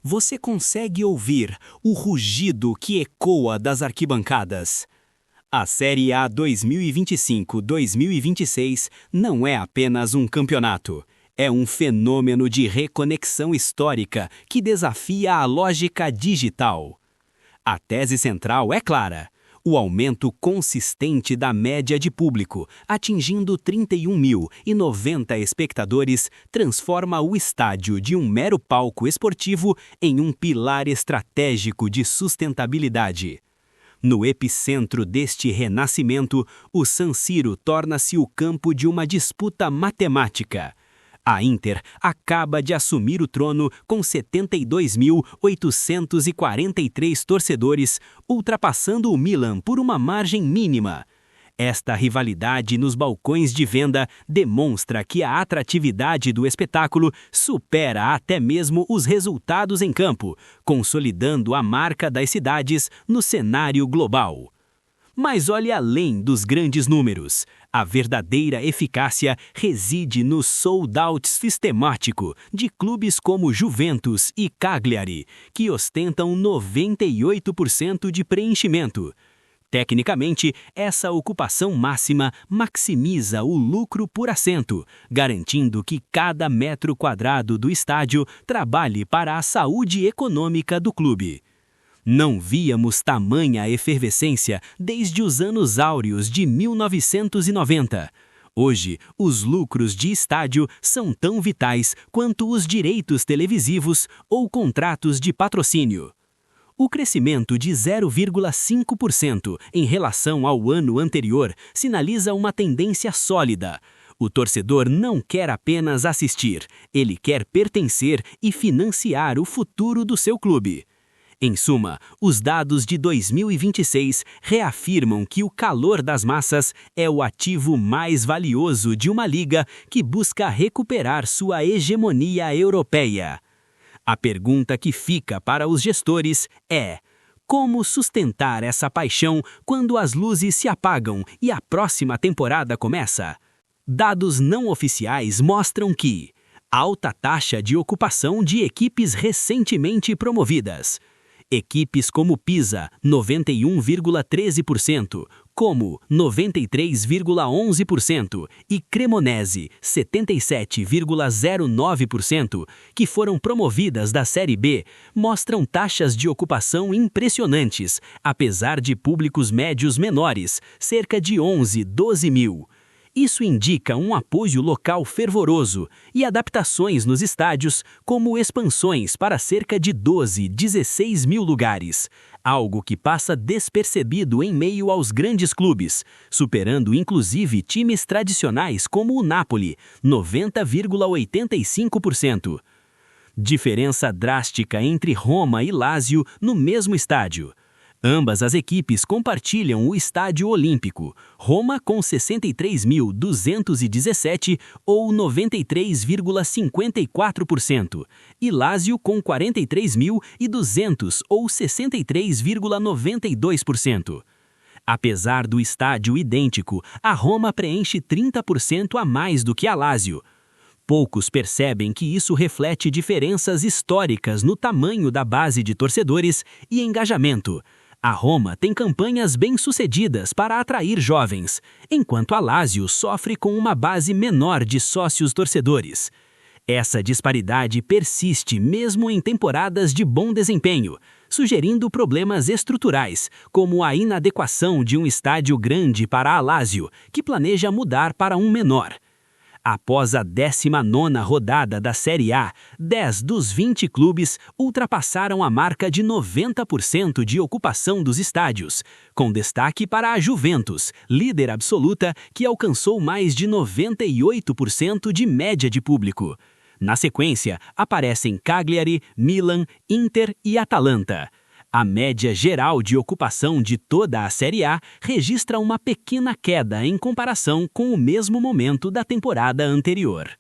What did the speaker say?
Você consegue ouvir o rugido que ecoa das arquibancadas. A Série A 2025-2026 não é apenas um campeonato. É um fenômeno de reconexão histórica que desafia a lógica digital. A tese central é clara: o aumento consistente da média de público, atingindo 31.090 espectadores, transforma o estádio de um mero palco esportivo em um pilar estratégico de sustentabilidade. No epicentro deste renascimento, o San Siro torna-se o campo de uma disputa matemática. A Inter acaba de assumir o trono com 72.843 torcedores, ultrapassando o Milan por uma margem mínima. Esta rivalidade nos balcões de venda demonstra que a atratividade do espetáculo supera até mesmo os resultados em campo, consolidando a marca das cidades no cenário global. Mas olhe além dos grandes números. A verdadeira eficácia reside no sold-out sistemático de clubes como Juventus e Cagliari, que ostentam 98% de preenchimento. Tecnicamente, essa ocupação máxima maximiza o lucro por assento, garantindo que cada metro quadrado do estádio trabalhe para a saúde econômica do clube. Não víamos tamanha efervescência desde os anos áureos de 1990. Hoje, os lucros de estádio são tão vitais quanto os direitos televisivos ou contratos de patrocínio. O crescimento de 0,5% em relação ao ano anterior sinaliza uma tendência sólida. O torcedor não quer apenas assistir, ele quer pertencer e financiar o futuro do seu clube. Em suma, os dados de 2026 reafirmam que o calor das massas é o ativo mais valioso de uma liga que busca recuperar sua hegemonia europeia. A pergunta que fica para os gestores é: como sustentar essa paixão quando as luzes se apagam e a próxima temporada começa? Dados não oficiais mostram que alta taxa de ocupação de equipes recentemente promovidas. Equipes como Pisa, 91,13%, Como, 93,11% e Cremonese, 77,09%, que foram promovidas da Série B, mostram taxas de ocupação impressionantes, apesar de públicos médios menores, cerca de 12 mil. Isso indica um apoio local fervoroso e adaptações nos estádios, como expansões para cerca de 16 mil lugares, algo que passa despercebido em meio aos grandes clubes, superando inclusive times tradicionais como o Napoli, 90,85%. Diferença drástica entre Roma e Lazio no mesmo estádio. Ambas as equipes compartilham o Estádio Olímpico, Roma com 63.217 ou 93,54% e Lazio com 43.200 ou 63,92%. Apesar do estádio idêntico, a Roma preenche 30% a mais do que a Lazio. Poucos percebem que isso reflete diferenças históricas no tamanho da base de torcedores e engajamento. A Roma tem campanhas bem-sucedidas para atrair jovens, enquanto a Lazio sofre com uma base menor de sócios torcedores. Essa disparidade persiste mesmo em temporadas de bom desempenho, sugerindo problemas estruturais, como a inadequação de um estádio grande para a Lazio, que planeja mudar para um menor. Após a 19ª rodada da Série A, 10 dos 20 clubes ultrapassaram a marca de 90% de ocupação dos estádios, com destaque para a Juventus, líder absoluta, que alcançou mais de 98% de média de público. Na sequência, aparecem Cagliari, Milan, Inter e Atalanta. A média geral de ocupação de toda a Série A registra uma pequena queda em comparação com o mesmo momento da temporada anterior.